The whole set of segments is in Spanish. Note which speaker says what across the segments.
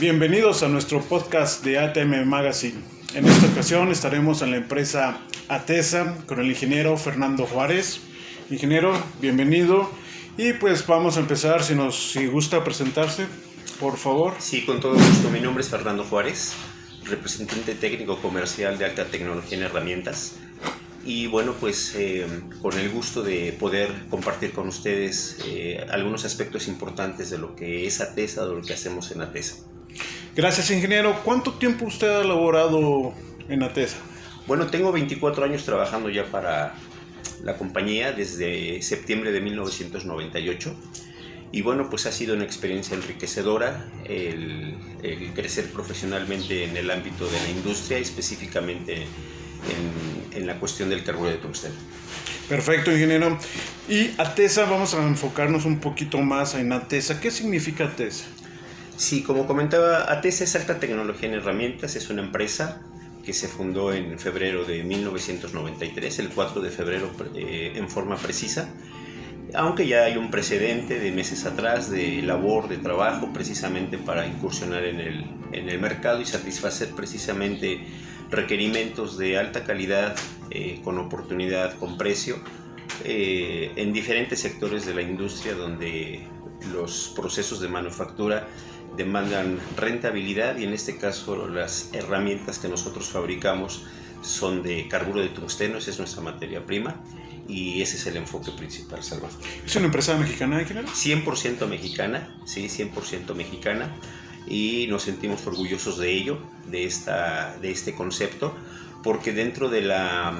Speaker 1: Bienvenidos a nuestro podcast de ATM Magazine. En esta ocasión estaremos en la empresa Atesa con el ingeniero Fernando Juárez. Ingeniero, bienvenido. Y pues vamos a empezar, si gusta presentarse, por favor.
Speaker 2: Sí, con todo gusto. Mi nombre es Fernando Juárez, representante técnico comercial de alta tecnología en herramientas. Y bueno, pues con el gusto de poder compartir con ustedes algunos aspectos importantes de lo que es Atesa, de lo que hacemos en Atesa.
Speaker 1: Gracias, ingeniero. ¿Cuánto tiempo usted ha laborado en Atesa?
Speaker 2: Bueno, tengo 24 años trabajando ya para la compañía desde septiembre de 1998. Y bueno, pues ha sido una experiencia enriquecedora el crecer profesionalmente en el ámbito de la industria, específicamente en la cuestión del carburo de tungsteno.
Speaker 1: Perfecto, ingeniero. Y Atesa, vamos a enfocarnos un poquito más en Atesa. ¿Qué significa Atesa?
Speaker 2: Sí, como comentaba, Atesa es alta tecnología en herramientas, es una empresa que se fundó en febrero de 1993, el 4 de febrero en forma precisa, aunque ya hay un precedente de meses atrás de labor, de trabajo, precisamente para incursionar en el mercado y satisfacer precisamente requerimientos de alta calidad, con oportunidad, con precio, en diferentes sectores de la industria donde los procesos de manufactura demandan rentabilidad, y en este caso las herramientas que nosotros fabricamos son de carburo de tungsteno, esa es nuestra materia prima y ese es el enfoque principal, Salvador.
Speaker 1: ¿Es una empresa mexicana, ingeniero?
Speaker 2: 100% mexicana, sí, 100% mexicana, y nos sentimos orgullosos de ello, de este concepto, porque dentro de la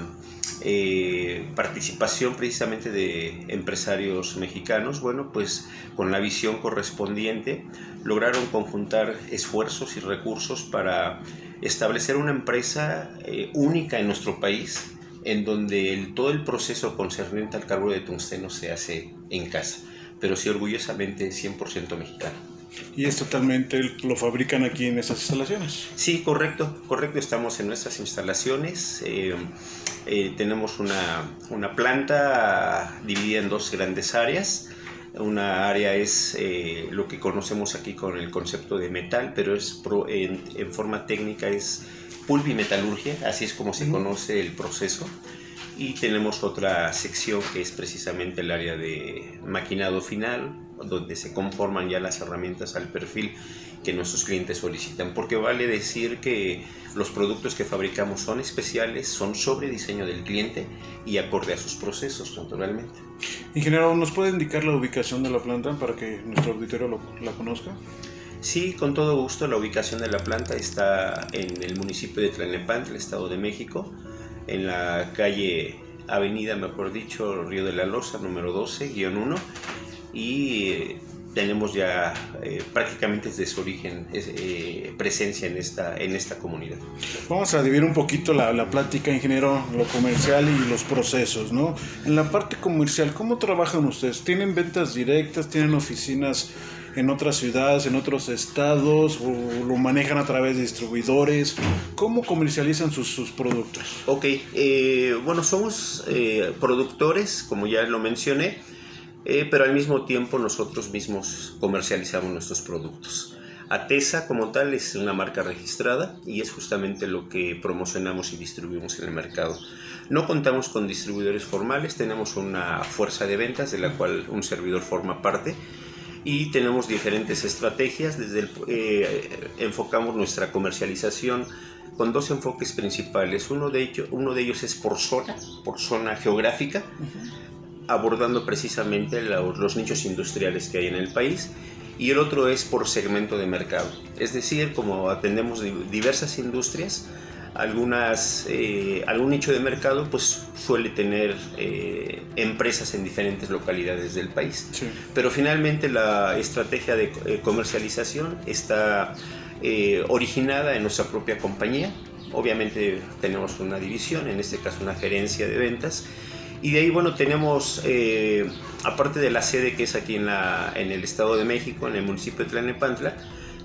Speaker 2: participación precisamente de empresarios mexicanos, bueno, pues con la visión correspondiente lograron conjuntar esfuerzos y recursos para establecer una empresa única en nuestro país, en donde todo el proceso concerniente al carburo de tungsteno se hace en casa, pero sí orgullosamente 100% mexicano.
Speaker 1: ¿Y es totalmente lo fabrican aquí en esas instalaciones?
Speaker 2: Sí, correcto, estamos en nuestras instalaciones. Tenemos una planta dividida en dos grandes áreas. Una área es lo que conocemos aquí con el concepto de metal, pero en forma técnica es pulvimetalurgia, así es como se conoce el proceso. Y tenemos otra sección que es precisamente el área de maquinado final, donde se conforman ya las herramientas al perfil que nuestros clientes solicitan, porque vale decir que los productos que fabricamos son especiales, son sobre diseño del cliente y acorde a sus procesos, naturalmente.
Speaker 1: Ingeniero, ¿nos puede indicar la ubicación de la planta para que nuestro auditorio la conozca?
Speaker 2: Sí, con todo gusto. La ubicación de la planta está en el municipio de Tlalnepantla, Estado de México, en la avenida Río de la Loza, número 12-1, y tenemos ya prácticamente desde su origen presencia en esta comunidad.
Speaker 1: Vamos a dividir un poquito la plática, ingeniero, lo comercial y los procesos, ¿no? En la parte comercial, ¿cómo trabajan ustedes? ¿Tienen ventas directas? ¿Tienen oficinas en otras ciudades, en otros estados, o lo manejan a través de distribuidores? ¿Cómo comercializan sus productos?
Speaker 2: Ok, bueno, somos productores, como ya lo mencioné, pero al mismo tiempo nosotros mismos comercializamos nuestros productos. Atesa como tal es una marca registrada y es justamente lo que promocionamos y distribuimos en el mercado. No contamos con distribuidores formales, tenemos una fuerza de ventas de la cual un servidor forma parte, y tenemos diferentes estrategias. Enfocamos nuestra comercialización con dos enfoques principales. Uno de ellos es por zona geográfica, abordando precisamente los nichos industriales que hay en el país, y el otro es por segmento de mercado. Es decir, como atendemos diversas industrias, algún nicho de mercado pues suele tener empresas en diferentes localidades del país. Sí. Pero finalmente la estrategia de comercialización está originada en nuestra propia compañía. Obviamente tenemos una división, en este caso una gerencia de ventas, y de ahí, bueno, tenemos, aparte de la sede que es aquí en el Estado de México, en el municipio de Tlalnepantla,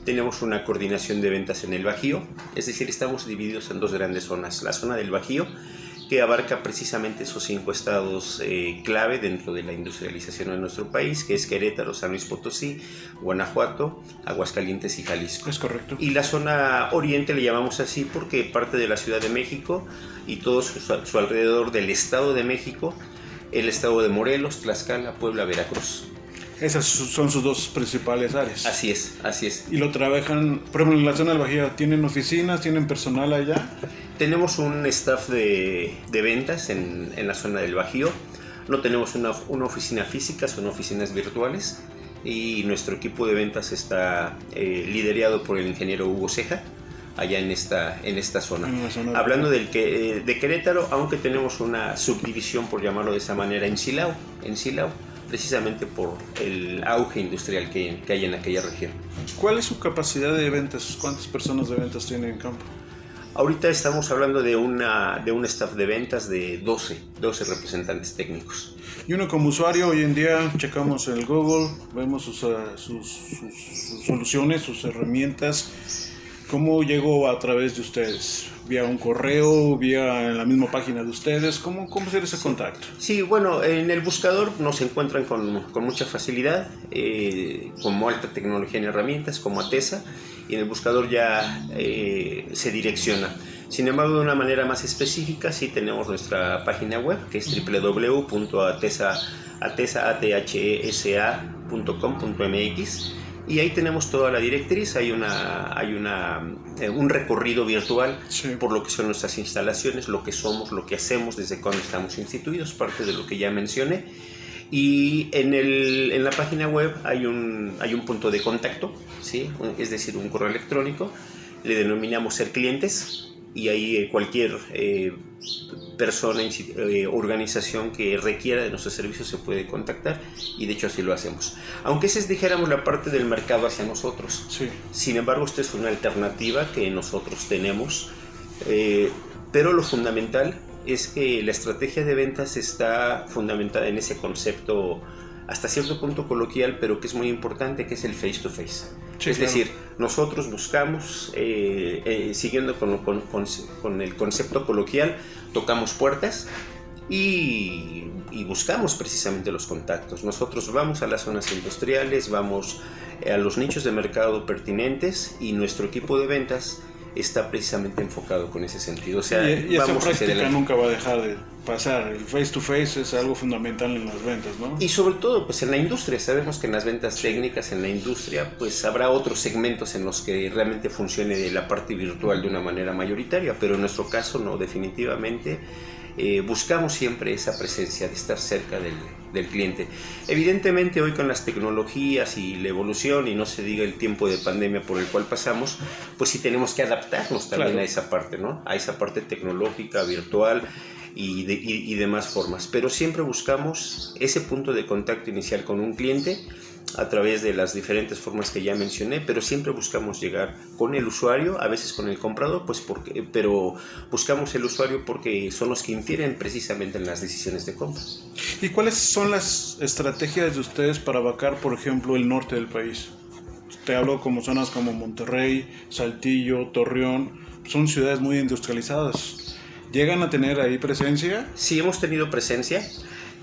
Speaker 2: tenemos una coordinación de ventas en el Bajío. Es decir, estamos divididos en dos grandes zonas. La zona del Bajío, que abarca precisamente esos 5 estados clave dentro de la industrialización de nuestro país, que es Querétaro, San Luis Potosí, Guanajuato, Aguascalientes y Jalisco.
Speaker 1: Es correcto.
Speaker 2: Y la zona oriente le llamamos así porque parte de la Ciudad de México y todo su alrededor del Estado de México, el estado de Morelos, Tlaxcala, Puebla, Veracruz.
Speaker 1: Esas son sus 2 principales áreas.
Speaker 2: Así es, así es.
Speaker 1: Y lo trabajan, por ejemplo, en la zona del Bajío, ¿tienen oficinas, tienen personal allá?
Speaker 2: Tenemos un staff de ventas en la zona del Bajío. No tenemos una oficina física, son oficinas virtuales. Y nuestro equipo de ventas está liderado por el ingeniero Hugo Ceja, allá en esta zona. Hablando de Querétaro, aunque tenemos una subdivisión, por llamarlo de esa manera, en Silao, precisamente por el auge industrial que hay en aquella región.
Speaker 1: ¿Cuál es su capacidad de ventas? ¿Cuántas personas de ventas tienen en campo?
Speaker 2: Ahorita estamos hablando de un staff de ventas de 12 representantes técnicos.
Speaker 1: Y uno como usuario, hoy en día checamos en el Google, vemos sus soluciones, sus herramientas. ¿Cómo llegó a través de ustedes? ¿Vía un correo? ¿Vía en la misma página de ustedes? ¿Cómo hacer ese contacto?
Speaker 2: Sí, bueno, en el buscador nos encuentran con mucha facilidad, como alta tecnología en herramientas, como Atesa, y en el buscador ya se direcciona. Sin embargo, de una manera más específica, sí tenemos nuestra página web, que es www.atesa.com.mx. Y ahí tenemos toda la directriz, hay un recorrido virtual por lo que son nuestras instalaciones, lo que somos, lo que hacemos, desde cuando estamos instituidos, parte de lo que ya mencioné. Y en la página web hay un punto de contacto, ¿sí? Es decir, un correo electrónico, le denominamos ser clientes, y ahí cualquier persona, organización que requiera de nuestros servicios se puede contactar, y de hecho así lo hacemos. Aunque esa es, dijéramos, la parte del mercado hacia nosotros.
Speaker 1: Sí.
Speaker 2: Sin embargo, esta es una alternativa que nosotros tenemos, pero lo fundamental es que la estrategia de ventas está fundamentada en ese concepto hasta cierto punto coloquial, pero que es muy importante, que es el face to face. Sí, es decir, nosotros buscamos, siguiendo con el concepto coloquial, tocamos puertas y buscamos precisamente los contactos. Nosotros vamos a las zonas industriales, vamos a los nichos de mercado pertinentes, y nuestro equipo de ventas está precisamente enfocado con ese sentido. O sea,
Speaker 1: y esa práctica nunca va a dejar de pasar. El face to face es algo fundamental en las ventas, ¿no?
Speaker 2: Y sobre todo, pues en la industria, sabemos que en las ventas técnicas, en la industria, pues habrá otros segmentos en los que realmente funcione la parte virtual de una manera mayoritaria, pero en nuestro caso no, definitivamente. Buscamos siempre esa presencia de estar cerca del cliente. Evidentemente hoy con las tecnologías y la evolución, y no se diga el tiempo de pandemia por el cual pasamos, pues sí tenemos que adaptarnos también a esa parte, ¿no? A esa parte tecnológica, virtual y demás formas. Pero siempre buscamos ese punto de contacto inicial con un cliente a través de las diferentes formas que ya mencioné, pero siempre buscamos llegar con el usuario, a veces con el comprador, pero buscamos el usuario porque son los que infieren precisamente en las decisiones de compra.
Speaker 1: ¿Y cuáles son las estrategias de ustedes para abarcar, por ejemplo, el norte del país? Te hablo como zonas como Monterrey, Saltillo, Torreón, son ciudades muy industrializadas. ¿Llegan a tener ahí presencia?
Speaker 2: Sí, hemos tenido presencia.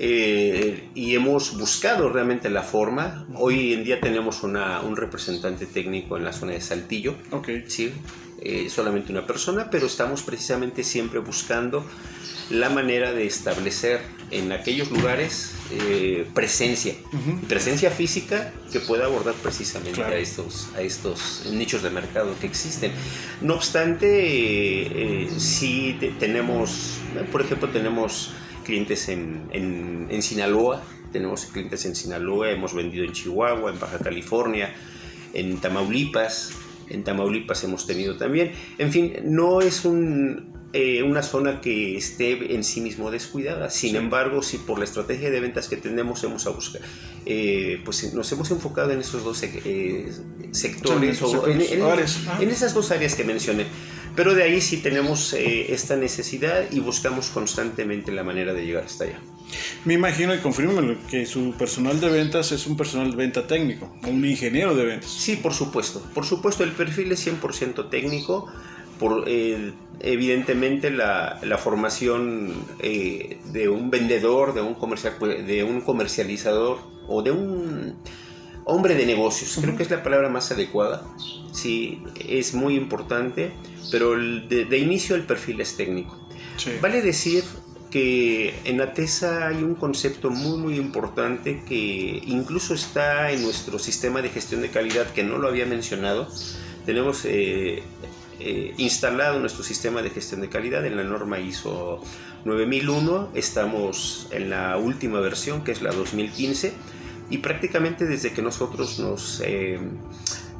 Speaker 2: Y hemos buscado realmente la forma. Hoy en día tenemos un representante técnico en la zona de Saltillo, ¿sí? Solamente una persona, pero estamos precisamente siempre buscando la manera de establecer en aquellos lugares presencia física que pueda abordar precisamente a estos nichos de mercado que existen. No obstante, sí tenemos, por ejemplo, tenemos clientes en Sinaloa, hemos vendido en Chihuahua, en Baja California, en Tamaulipas hemos tenido también. En fin, no es una zona que esté en sí mismo descuidada. Sin embargo, si por la estrategia de ventas que tenemos pues nos hemos enfocado en esos dos sectores, en esas dos áreas que mencioné. Pero de ahí sí tenemos esta necesidad y buscamos constantemente la manera de llegar hasta allá.
Speaker 1: Me imagino, y confírmelo, que su personal de ventas es un personal de venta técnico, un ingeniero de ventas.
Speaker 2: Sí, por supuesto. El perfil es 100% técnico, Evidentemente la formación de un vendedor, de un comercializador o de un hombre de negocios, creo que es la palabra más adecuada. Sí, es muy importante, pero de inicio el perfil es técnico. Sí. Vale decir que en ATESA hay un concepto muy importante que incluso está en nuestro sistema de gestión de calidad, que no lo había mencionado. Tenemos instalado nuestro sistema de gestión de calidad en la norma ISO 9001, estamos en la última versión, que es la 2015, y prácticamente desde que nosotros nos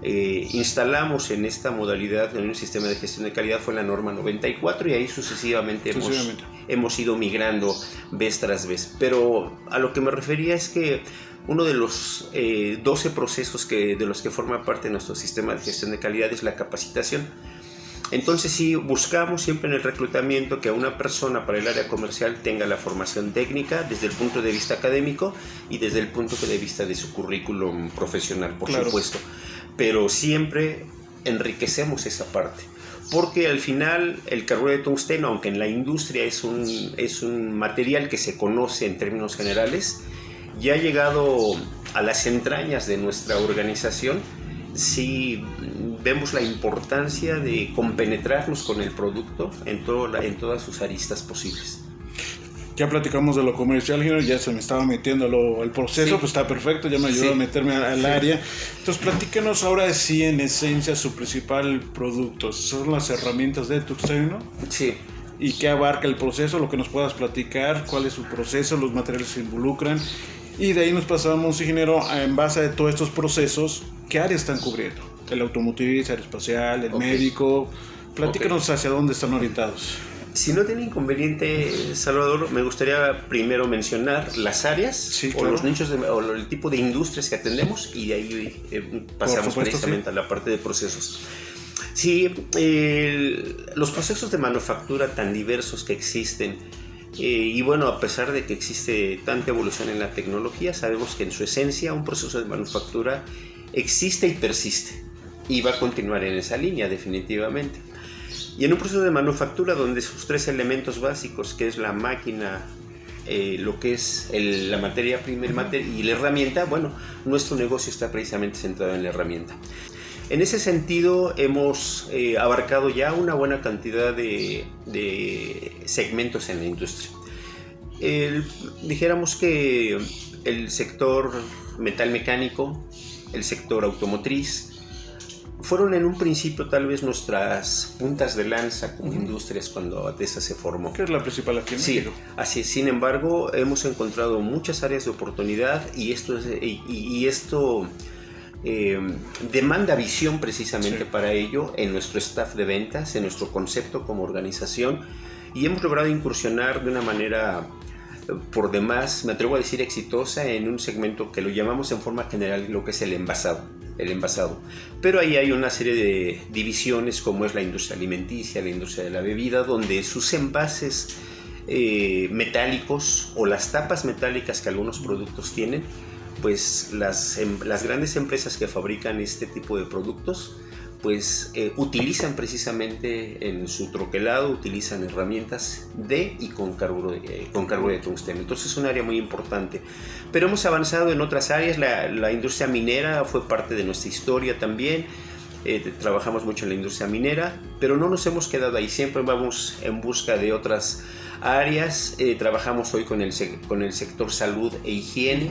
Speaker 2: instalamos en esta modalidad en un sistema de gestión de calidad fue la norma 94, y ahí sucesivamente hemos ido migrando vez tras vez. Pero a lo que me refería es que uno de los 12 procesos de los que forma parte de nuestro sistema de gestión de calidad es la capacitación. Entonces sí, buscamos siempre en el reclutamiento que una persona para el área comercial tenga la formación técnica desde el punto de vista académico y desde el punto de vista de su currículum profesional, por supuesto. Pero siempre enriquecemos esa parte, porque al final el carburo de tungsteno, aunque en la industria es un material que se conoce en términos generales, ya ha llegado a las entrañas de nuestra organización. Sí vemos la importancia de compenetrarnos con el producto en todas sus aristas posibles.
Speaker 1: Ya platicamos de lo comercial, ya se me estaba metiendo al proceso, pues está perfecto, ya me ayudó a meterme al área. Entonces platícanos ahora sí, en esencia, su principal producto. ¿Son las herramientas de tungsteno?
Speaker 2: Sí.
Speaker 1: ¿Y qué abarca el proceso? Lo que nos puedas platicar, cuál es su proceso, los materiales que se involucran. Y de ahí nos pasamos, ingeniero, en base a todos estos procesos, ¿qué áreas están cubriendo? El automotriz, aeroespacial, el médico. Platícanos hacia dónde están orientados.
Speaker 2: Si no tiene inconveniente, Salvador, me gustaría primero mencionar las áreas, o los nichos o el tipo de industrias que atendemos, y de ahí pasamos precisamente a la parte de procesos. Sí, los procesos de manufactura tan diversos que existen, y bueno, a pesar de que existe tanta evolución en la tecnología, sabemos que en su esencia un proceso de manufactura existe y persiste, y va a continuar en esa línea definitivamente. Y en un proceso de manufactura donde sus tres elementos básicos, que es la máquina, lo que es la materia prima y la herramienta, bueno, nuestro negocio está precisamente centrado en la herramienta. En ese sentido hemos abarcado ya una buena cantidad de segmentos en la industria. Dijéramos que el sector metal mecánico, el sector automotriz, fueron en un principio tal vez nuestras puntas de lanza como industrias cuando ATESA se formó.
Speaker 1: ¿Qué es la principal aquí en México?
Speaker 2: Sí, así es. Sin embargo, hemos encontrado muchas áreas de oportunidad y esto demanda visión precisamente para ello en nuestro staff de ventas, en nuestro concepto como organización, y hemos logrado incursionar de una manera por demás, me atrevo a decir exitosa, en un segmento que lo llamamos en forma general lo que es el envasado. Pero ahí hay una serie de divisiones como es la industria alimenticia, la industria de la bebida, donde sus envases metálicos o las tapas metálicas que algunos productos tienen, pues las grandes empresas que fabrican este tipo de productos pues utilizan precisamente en su troquelado, utilizan herramientas y con carburo de tungsteno. Entonces es un área muy importante. Pero hemos avanzado en otras áreas. La industria minera fue parte de nuestra historia también. Trabajamos mucho en la industria minera, pero no nos hemos quedado ahí. Siempre vamos en busca de otras áreas. Trabajamos hoy con el sector salud e higiene.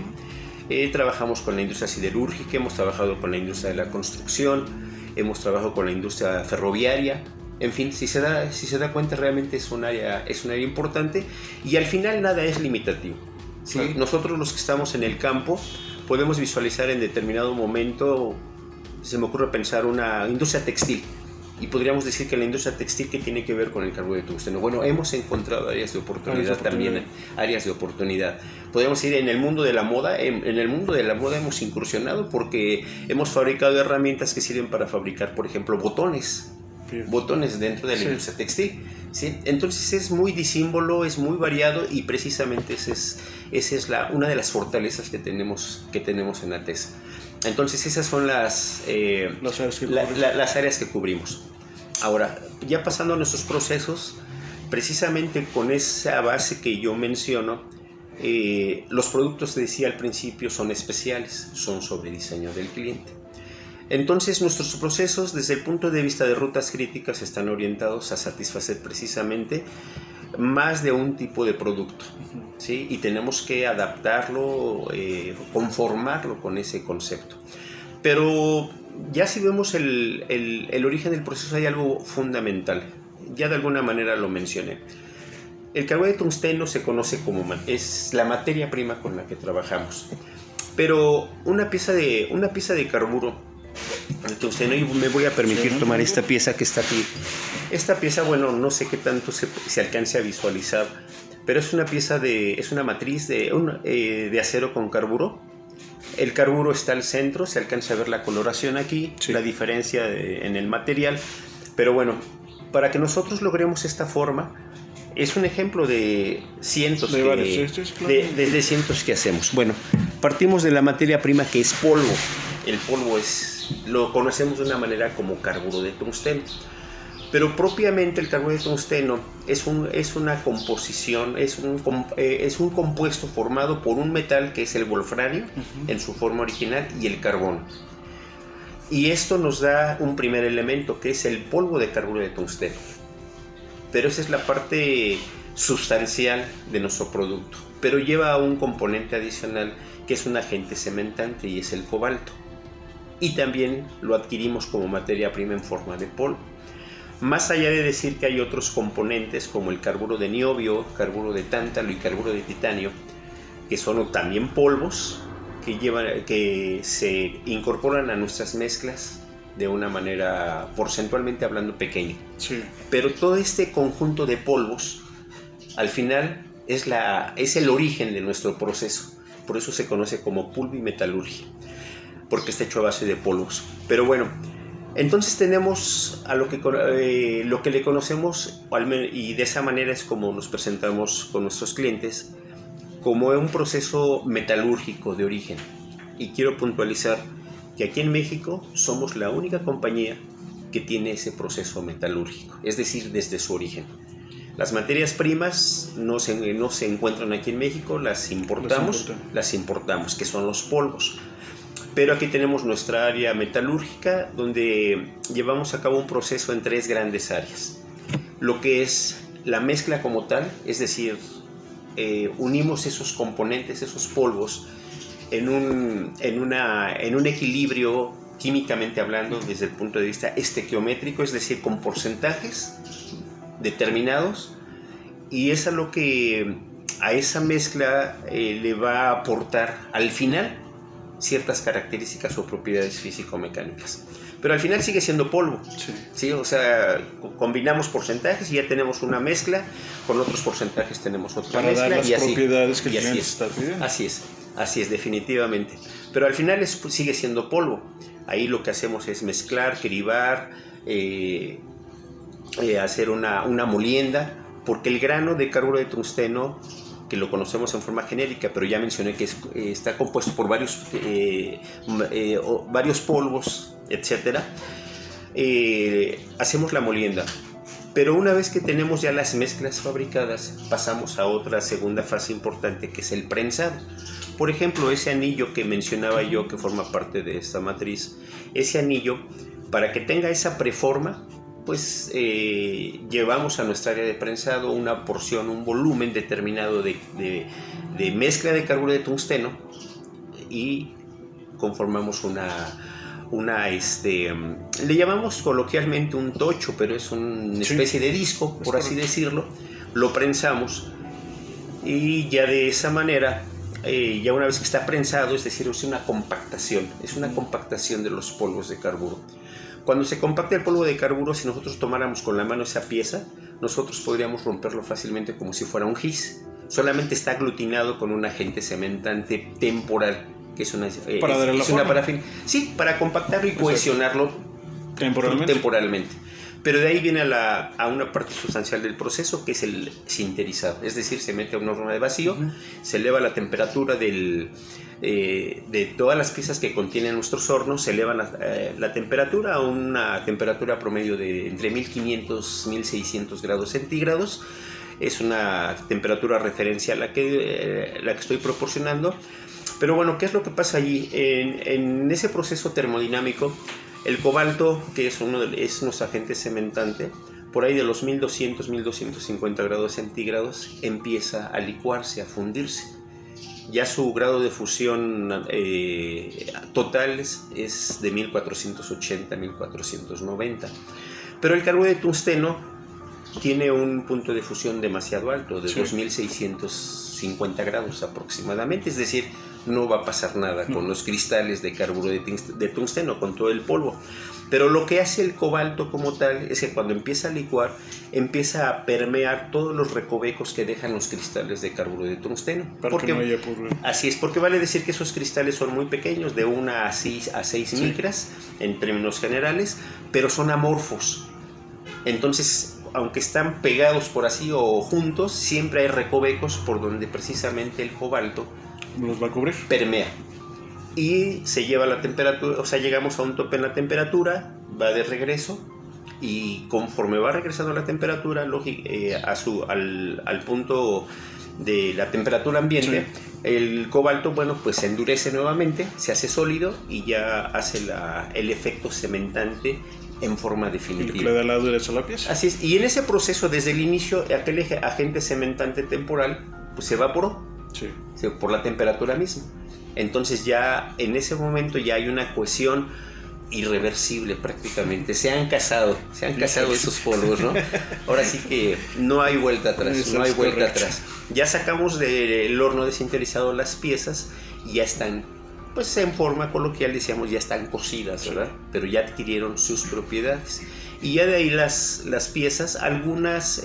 Speaker 2: Trabajamos con la industria siderúrgica, hemos trabajado con la industria de la construcción, hemos trabajado con la industria ferroviaria. En fin, si se da cuenta, realmente es un área importante, y al final nada es limitativo, ¿sí? Claro. Nosotros los que estamos en el campo podemos visualizar en determinado momento, se me ocurre pensar una industria textil, y podríamos decir que la industria textil, ¿qué tiene que ver con el carburo de tungsteno? Bueno, hemos encontrado áreas de oportunidad también, áreas de oportunidad. Podríamos ir en el mundo de la moda. En el mundo de la moda hemos incursionado porque hemos fabricado herramientas que sirven para fabricar, por ejemplo, botones dentro de la industria textil, ¿sí? Entonces es muy disímbolo, es muy variado, y precisamente esa es una de las fortalezas que tenemos en ATESA. Entonces esas son las áreas que cubrimos. Ahora, ya pasando a nuestros procesos, precisamente con esa base que yo menciono, los productos, te decía al principio, son especiales, son sobre diseño del cliente. Entonces, nuestros procesos, desde el punto de vista de rutas críticas, están orientados a satisfacer precisamente más de un tipo de producto, ¿sí? Y tenemos que adaptarlo, conformarlo con ese concepto. Pero ya si vemos el origen del proceso, hay algo fundamental. Ya de alguna manera lo mencioné. El carburo de tungsteno se conoce como es la materia prima con la que trabajamos. Pero una pieza de carburo de tungsteno, y me voy a permitir tomar esta pieza que está aquí. Esta pieza, bueno, no sé qué tanto se alcance a visualizar, pero es una matriz de acero con carburo. El carburo está al centro, se alcanza a ver la coloración aquí, sí, la diferencia en el material. Pero bueno, para que nosotros logremos esta forma, es un ejemplo de cientos de cientos que hacemos. Bueno, partimos de la materia prima, que es polvo. El polvo lo conocemos de una manera como carburo de tungsteno. Pero propiamente el carburo de tungsteno es una composición, es un compuesto formado por un metal que es el wolframio, en su forma original, y el carbono. Y esto nos da un primer elemento, que es el polvo de carburo de tungsteno. Pero esa es la parte sustancial de nuestro producto. Pero lleva un componente adicional, que es un agente cementante, y es el cobalto. Y también lo adquirimos como materia prima en forma de polvo. Más allá de decir que hay otros componentes como el carburo de niobio, carburo de tántalo y carburo de titanio, que son también polvos que se incorporan a nuestras mezclas de una manera, porcentualmente hablando, pequeña. Sí. Pero todo este conjunto de polvos, al final, es el origen de nuestro proceso. Por eso se conoce como pulvimetalurgia, porque está hecho a base de polvos. Pero bueno, entonces tenemos a lo que le conocemos, y de esa manera es como nos presentamos con nuestros clientes, como un proceso metalúrgico de origen. Y quiero puntualizar que aquí en México somos la única compañía que tiene ese proceso metalúrgico, es decir, desde su origen. Las materias primas no se encuentran aquí en México, las importamos, que son los polvos. Pero aquí tenemos nuestra área metalúrgica, donde llevamos a cabo un proceso en 3 grandes áreas. Lo que es la mezcla como tal, es decir, unimos esos componentes, esos polvos, en un equilibrio, químicamente hablando, desde el punto de vista estequiométrico, es decir, con porcentajes determinados, y es lo que a esa mezcla le va a aportar al final ciertas características o propiedades físico-mecánicas. Pero al final sigue siendo polvo. Sí. ¿Sí? O sea, combinamos porcentajes y ya tenemos una mezcla, con otros porcentajes tenemos otra mezcla.
Speaker 1: Para dar las propiedades que el cliente
Speaker 2: está
Speaker 1: pidiendo.
Speaker 2: Así es, definitivamente. Pero al final sigue siendo polvo. Ahí lo que hacemos es mezclar, cribar, hacer una molienda, porque el grano de carburo de tungsteno, que lo conocemos en forma genérica, pero ya mencioné que está compuesto por varios polvos, etc. Hacemos la molienda. Pero una vez que tenemos ya las mezclas fabricadas, pasamos a otra segunda fase importante, que es el prensado. Por ejemplo, ese anillo que mencionaba yo, que forma parte de esta matriz, ese anillo, para que tenga esa preforma, pues llevamos a nuestra área de prensado una porción, un volumen determinado de mezcla de carburo de tungsteno, y conformamos le llamamos coloquialmente un tocho, pero es una especie de disco, por así decirlo. Lo prensamos, y ya de esa manera, ya una vez que está prensado, es decir, es una compactación de los polvos de carburo. Cuando se compacta el polvo de carburo, si nosotros tomáramos con la mano esa pieza, nosotros podríamos romperlo fácilmente como si fuera un gis. Solamente está aglutinado con un agente cementante temporal, que es una parafina. Sí, para compactarlo y cohesionarlo temporalmente. Pero de ahí viene a una parte sustancial del proceso, que es el sinterizado. Es decir, se mete a un horno de vacío, se eleva la temperatura de todas las piezas que contienen nuestros hornos, se eleva la temperatura a una temperatura promedio de entre 1500 y 1600 grados centígrados. Es una temperatura referencia a la que estoy proporcionando. Pero bueno, ¿qué es lo que pasa allí? En ese proceso termodinámico, el cobalto, que es nuestro agente cementante, por ahí de los 1200, 1250 grados centígrados, empieza a licuarse, a fundirse. Ya su grado de fusión total es de 1480, 1490. Pero el carburo de tungsteno tiene un punto de fusión demasiado alto, de 2650 grados aproximadamente, es decir, no va a pasar nada con los cristales de carburo de tungsteno, con todo el polvo. Pero lo que hace el cobalto como tal es que cuando empieza a licuar, empieza a permear todos los recovecos que dejan los cristales de carburo de tungsteno.
Speaker 1: Porque no haya por...
Speaker 2: Así es, porque vale decir que esos cristales son muy pequeños, de 1 a 6 micras en términos generales, pero son amorfos. Entonces, aunque están pegados por así o juntos, siempre hay recovecos por donde precisamente el cobalto
Speaker 1: los va a cubrir,
Speaker 2: permea y se lleva la temperatura, o sea, llegamos a un tope en la temperatura, va de regreso y conforme va regresando la temperatura al punto de la temperatura ambiente, el cobalto, bueno, pues se endurece nuevamente, se hace sólido y ya hace el efecto cementante en forma definitiva.
Speaker 1: Y le da la dureza a la pieza.
Speaker 2: Así es, y en ese proceso, desde el inicio, aquel agente cementante temporal pues se evaporó por la temperatura misma. Entonces ya en ese momento ya hay una cohesión irreversible prácticamente. Se han casado esos polvos, ¿no? Ahora sí que no hay vuelta atrás, atrás. Ya sacamos del horno desinterizado las piezas y ya están, pues en forma coloquial decíamos, ya están cocidas, ¿verdad? Pero ya adquirieron sus propiedades. Y ya de ahí las piezas, algunas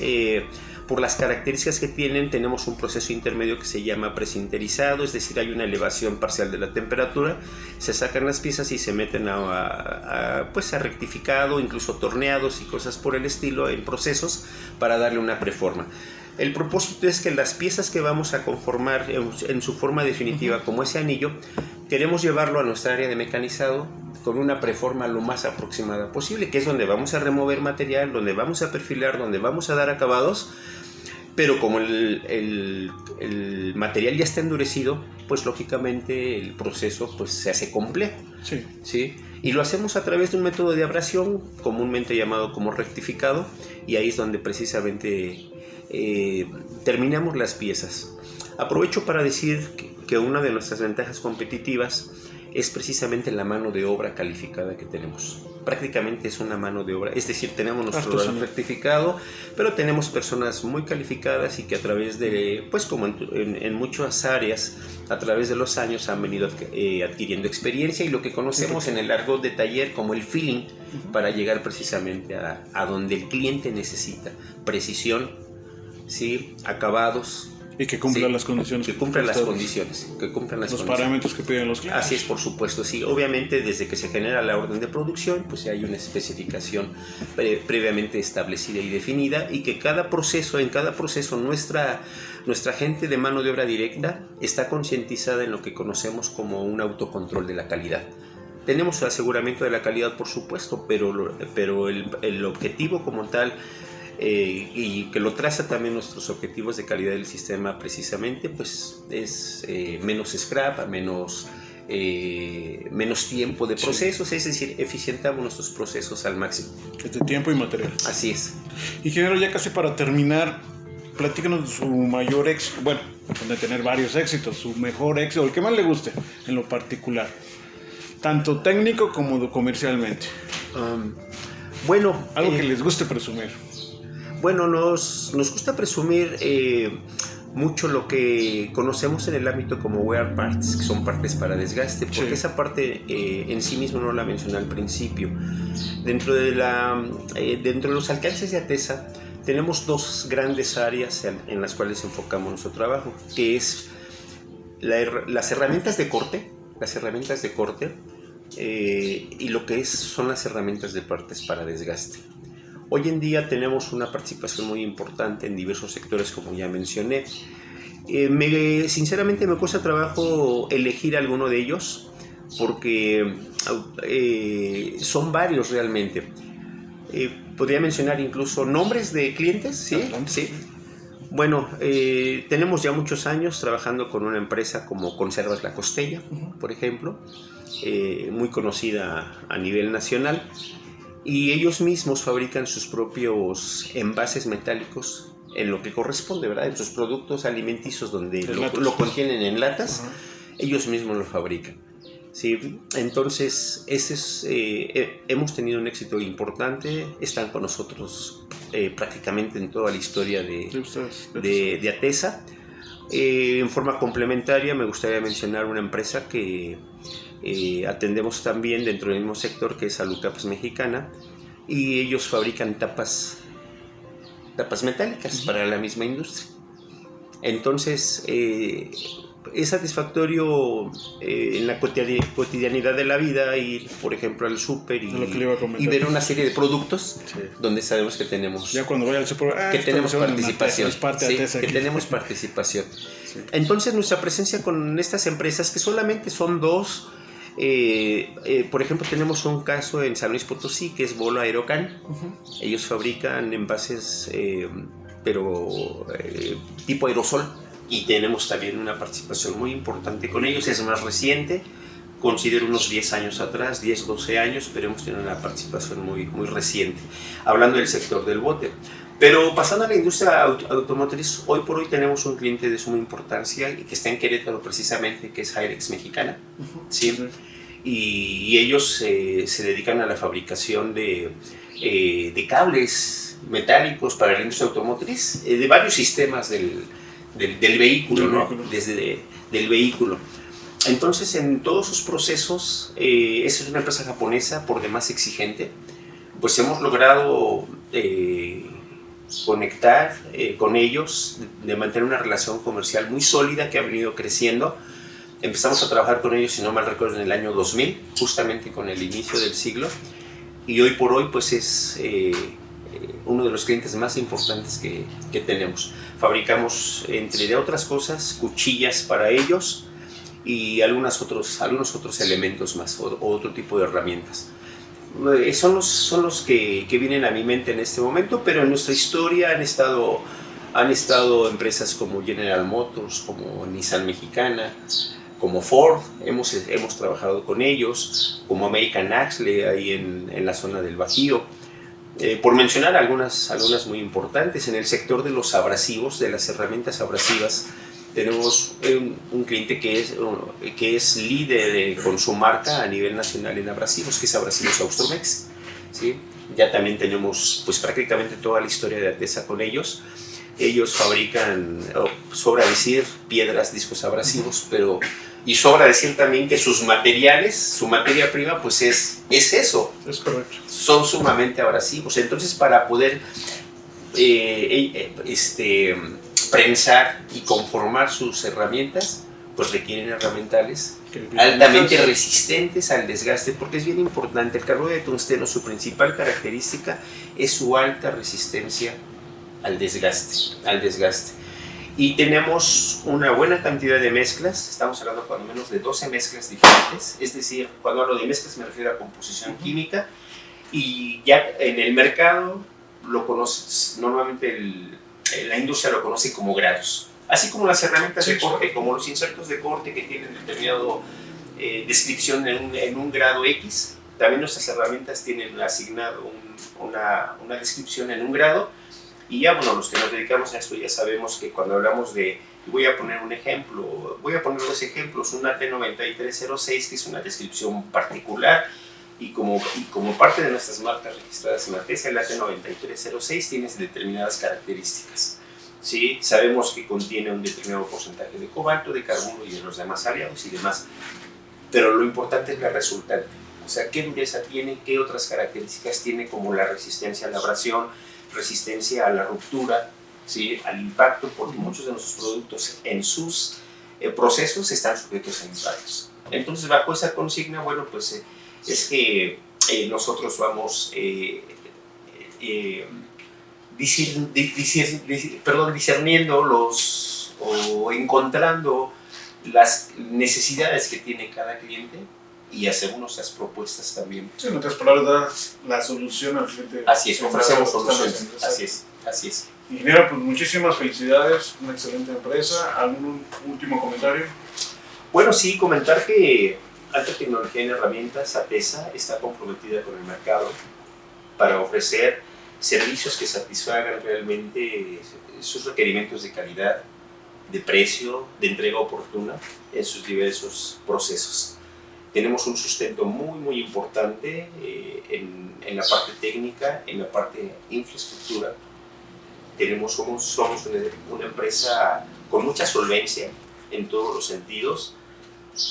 Speaker 2: por las características que tienen, tenemos un proceso intermedio que se llama presinterizado, es decir, hay una elevación parcial de la temperatura, se sacan las piezas y se meten a rectificado, incluso torneados y cosas por el estilo en procesos para darle una preforma. El propósito es que las piezas que vamos a conformar en su forma definitiva, como ese anillo, queremos llevarlo a nuestra área de mecanizado con una preforma lo más aproximada posible, que es donde vamos a remover material, donde vamos a perfilar, donde vamos a dar acabados, pero como el material ya está endurecido, pues lógicamente el proceso pues se hace complejo. ¿Sí? Y lo hacemos a través de un método de abrasión, comúnmente llamado como rectificado, y ahí es donde precisamente terminamos las piezas. Aprovecho para decir que una de nuestras ventajas competitivas es precisamente la mano de obra calificada que tenemos. Prácticamente es una mano de obra, es decir, tenemos nuestro rectificado, pero tenemos personas muy calificadas y que a través de, pues como en muchas áreas, a través de los años han venido adquiriendo experiencia y lo que conocemos en el argot de taller como el feeling, para llegar precisamente a donde el cliente necesita precisión, ¿sí? Acabados.
Speaker 1: Y que cumplan las condiciones.
Speaker 2: Que cumplan las condiciones. Los
Speaker 1: parámetros que piden los clientes.
Speaker 2: Así es, por supuesto, sí. Obviamente, desde que se genera la orden de producción, pues hay una especificación previamente establecida y definida, y que en cada proceso nuestra gente de mano de obra directa está concientizada en lo que conocemos como un autocontrol de la calidad. Tenemos el aseguramiento de la calidad, por supuesto, pero el objetivo como tal, y que lo traza también nuestros objetivos de calidad del sistema precisamente, pues es menos scrap, menos tiempo de procesos, es decir, eficientamos nuestros procesos al máximo.
Speaker 1: De tiempo y material.
Speaker 2: Así es.
Speaker 1: Ingeniero, ya casi para terminar, platícanos de su mayor éxito, bueno, de tener varios éxitos, su mejor éxito, el que más le guste en lo particular, tanto técnico como comercialmente. Algo que les guste presumir.
Speaker 2: Bueno, nos gusta presumir mucho lo que conocemos en el ámbito como wear parts, que son partes para desgaste, porque esa parte en sí mismo no la mencioné al principio. Dentro de los alcances de ATESA tenemos dos grandes áreas en las cuales enfocamos nuestro trabajo, que es las herramientas de corte, y lo que son las herramientas de partes para desgaste. Hoy en día tenemos una participación muy importante en diversos sectores, como ya mencioné. Sinceramente me cuesta trabajo elegir alguno de ellos porque son varios realmente. Podría mencionar incluso nombres de clientes, ¿sí? Sí. Bueno, tenemos ya muchos años trabajando con una empresa como Conservas La Costeña, por ejemplo, muy conocida a nivel nacional, y ellos mismos fabrican sus propios envases metálicos en lo que corresponde, ¿verdad? En sus productos alimenticios donde lo contienen en latas, ellos mismos lo fabrican. Sí, entonces hemos tenido un éxito importante, están con nosotros prácticamente en toda la historia de Atesa. En forma complementaria me gustaría mencionar una empresa que atendemos también dentro del mismo sector, que es Alucapas Mexicana, y ellos fabrican tapas metálicas para la misma industria. Entonces es satisfactorio en la cotidianidad de la vida ir, por ejemplo, al súper y ver una serie de productos donde sabemos que tenemos,
Speaker 1: ya cuando voy al súper,
Speaker 2: que tenemos participación, tenemos participación. Sí. Entonces nuestra presencia con estas empresas, que solamente son dos, por ejemplo, tenemos un caso en San Luis Potosí, que es Bolo Aerocan. Ellos fabrican envases pero tipo aerosol, y tenemos también una participación muy importante con ellos. Es más reciente, considero unos 10 años atrás, 10, 12 años, pero hemos tenido una participación muy, muy reciente, hablando del sector del bote. Pero pasando a la industria automotriz, hoy por hoy tenemos un cliente de suma importancia y que está en Querétaro precisamente, que es Hyrex Mexicana. ¿Sí? Y ellos se dedican a la fabricación de cables metálicos para la industria automotriz, de varios sistemas del vehículo, ¿no? Desde del vehículo. Entonces, en todos sus procesos, es una empresa japonesa por demás exigente, pues hemos logrado conectar con ellos, de mantener una relación comercial muy sólida que ha venido creciendo. Empezamos a trabajar con ellos, si no mal recuerdo, en el año 2000, justamente con el inicio del siglo, y hoy por hoy pues es uno de los clientes más importantes que tenemos. Fabricamos, entre otras cosas, cuchillas para ellos y algunos otros elementos más, o otro tipo de herramientas. Son los que vienen a mi mente en este momento, pero en nuestra historia han estado empresas como General Motors, como Nissan Mexicana, como Ford, hemos trabajado con ellos, como American Axle ahí en la zona del Bajío. Por mencionar algunas muy importantes. En el sector de los abrasivos, de las herramientas abrasivas, tenemos un cliente que es líder con su marca a nivel nacional en abrasivos, que es Abrasivos Austromex, ¿sí? Ya también tenemos pues prácticamente toda la historia de Atesa con ellos. Ellos fabrican, sobra decir, piedras, discos abrasivos, y sobra decir también que sus materiales, su materia prima, pues es eso.
Speaker 1: Es correcto.
Speaker 2: Son sumamente abrasivos. Entonces, para poder prensar y conformar sus herramientas, pues requieren herramientales altamente resistentes al desgaste, porque es bien importante. El carburo de tungsteno, su principal característica es su alta resistencia al desgaste. Y tenemos una buena cantidad de mezclas, estamos hablando cuando menos de 12 mezclas diferentes, es decir, cuando hablo de mezclas me refiero a composición química, y ya en el mercado lo conoces, normalmente la industria lo conoce como grados, así como las herramientas de corte, como los insertos de corte que tienen determinado descripción en un grado X, también nuestras herramientas tienen asignado una descripción en un grado. Y ya, bueno, los que nos dedicamos a esto ya sabemos que cuando hablamos de, voy a poner dos ejemplos, una T9306, que es una descripción particular, y como parte de nuestras marcas registradas en Atesa, la T9306 tiene determinadas características. ¿Sí? Sabemos que contiene un determinado porcentaje de cobalto, de carburo y de los demás aliados y demás, pero lo importante es la resultante, o sea, qué dureza tiene, qué otras características tiene, como la resistencia a la abrasión, resistencia a la ruptura, ¿sí? Al impacto, porque muchos de nuestros productos en sus procesos están sujetos a impactos. Entonces, bajo esa consigna, bueno, pues es que nosotros vamos discerniendo o encontrando las necesidades que tiene cada cliente y hacemos nuestras propuestas también.
Speaker 1: Sí, en otras palabras, la solución al cliente.
Speaker 2: Así es, ofrecemos soluciones. Así es.
Speaker 1: Ingeniero, pues muchísimas felicidades, una excelente empresa. ¿Algún último comentario?
Speaker 2: Bueno, sí, comentar que Alta Tecnología en Herramientas, ATESA, está comprometida con el mercado para ofrecer servicios que satisfagan realmente sus requerimientos de calidad, de precio, de entrega oportuna en sus diversos procesos. Tenemos un sustento muy importante en la parte técnica, en la parte infraestructura. Somos una empresa con mucha solvencia en todos los sentidos.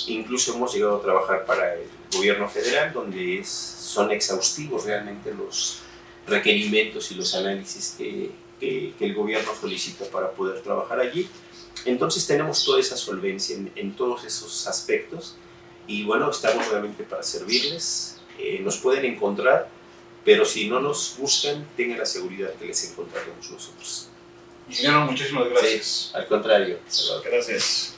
Speaker 2: Incluso hemos llegado a trabajar para el gobierno federal, donde son exhaustivos realmente los requerimientos y los análisis que el gobierno solicita para poder trabajar allí. Entonces tenemos toda esa solvencia en todos esos aspectos y bueno, estamos realmente para servirles. Nos pueden encontrar, pero si no nos buscan, tengan la seguridad que les encontraremos nosotros.
Speaker 1: Ingeniero, muchísimas gracias.
Speaker 2: Sí, al contrario.
Speaker 1: Gracias.